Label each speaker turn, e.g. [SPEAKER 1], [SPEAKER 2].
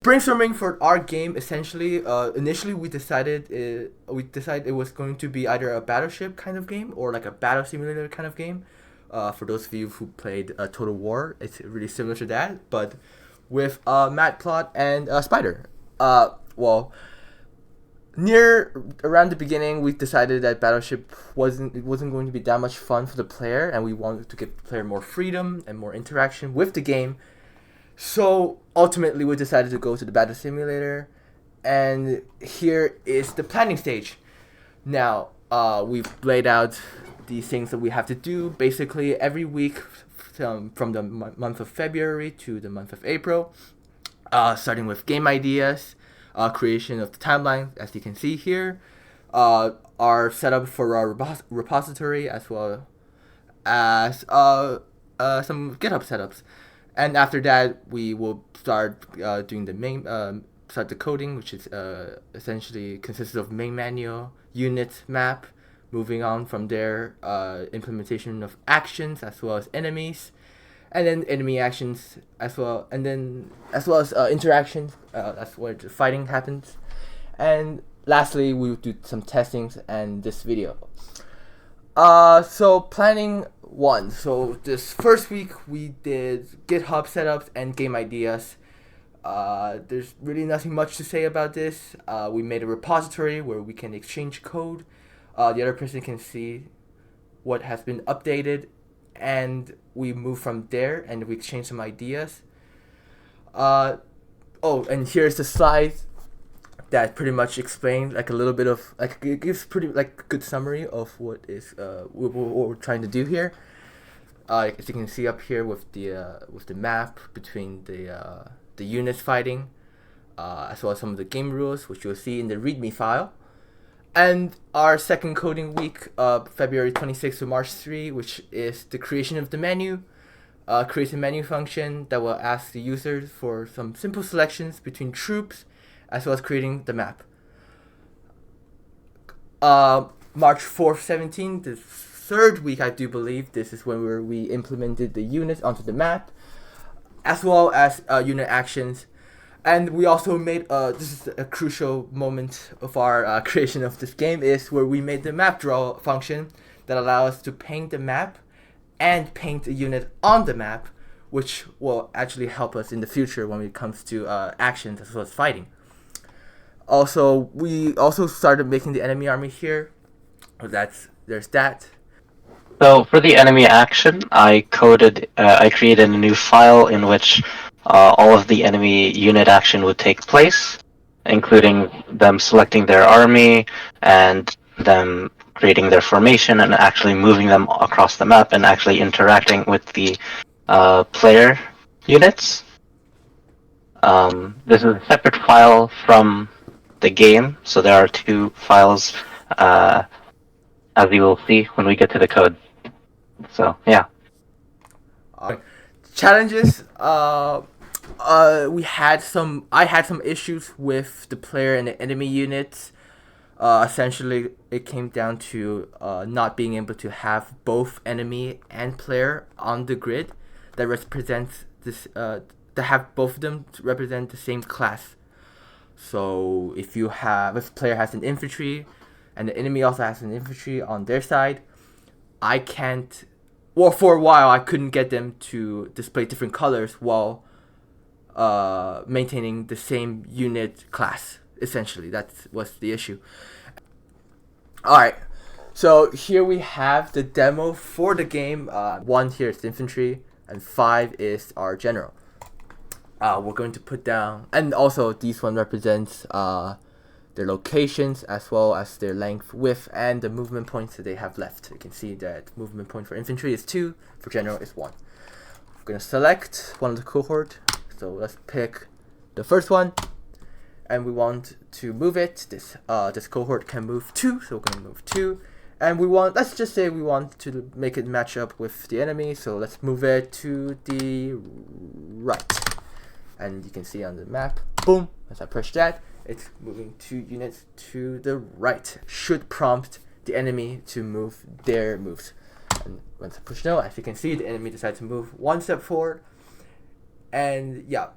[SPEAKER 1] Brainstorming for our game, essentially, initially we decided it was going to be either a battleship kind of game or like a battle simulator kind of game. For those of you who played Total War, it's really similar to that, but with Mad Plot and Spider. Well, near around the beginning, we decided that Battleship wasn't going to be that much fun for the player, and we wanted to give the player more freedom and more interaction with the game. So ultimately, we decided to go to the battle simulator, and here is the planning stage. Now, we've laid out the things that we have to do basically every week from the month of February to the month of April, starting with game ideas, creation of the timeline, as you can see here, our setup for our repository, as well as some GitHub setups. And after that, we will start doing the main, start the coding, which is essentially consists of main manual, unit, map. Moving on from there, implementation of actions as well as enemies, and then enemy actions as well, and then as well as interactions. That's where the fighting happens. And lastly, we will do some testings and this video. So planning one. So this first week we did GitHub setups and game ideas. There's really nothing much to say about this. We made a repository where we can exchange code. The other person can see what has been updated, and we move from there and we exchange some ideas. And here's the slide that pretty much explains like a little bit of like it gives pretty like good summary of what is what we're trying to do here. As you can see up here with the map between the units fighting, as well as some of the game rules, which you'll see in the README file. And our second coding week, February 26th to March 3, which is the creation of the menu, create a menu function that will ask the users for some simple selections between troops, as well as creating the map. March 4th, 17th, the third week, I do believe, this is when we implemented the units onto the map, as well as unit actions. And we also made, this is a crucial moment of our creation of this game, is where we made the map draw function that allows us to paint the map and paint a unit on the map, which will actually help us in the future when it comes to actions as well as fighting. Also, we also started making the enemy army here. There's that.
[SPEAKER 2] So for the enemy action, I created a new file in which all of the enemy unit action would take place, including them selecting their army and them creating their formation and actually moving them across the map and actually interacting with the player units. This is a separate file from the game, so there are two files, as you will see when we get to the code. So yeah.
[SPEAKER 1] Challenges. I had some issues with the player and the enemy units. Essentially, it came down to not being able to have both enemy and player on the grid that represents this. To have both of them to represent the same class. So if a player has an infantry, and the enemy also has an infantry on their side, I can't. Well, for a while, I couldn't get them to display different colors while maintaining the same unit class. Essentially, that was the issue. Alright, so here we have the demo for the game. 1 here is infantry, and 5 is our general. We're going to put down, and also these one represents their locations as well as their length, width, and the movement points that they have left. You can see that movement point for infantry is 2, for general is 1. We're going to select one of the cohort, so let's pick the first one, and we want to move it. This cohort can move 2, so we're going to move 2, and let's just say we want to make it match up with the enemy, so let's move it to the right. And you can see on the map, boom, as I push that, it's moving 2 units to the right. Should prompt the enemy to move their moves. And once I push no, as you can see, the enemy decides to move 1 step forward. And yeah,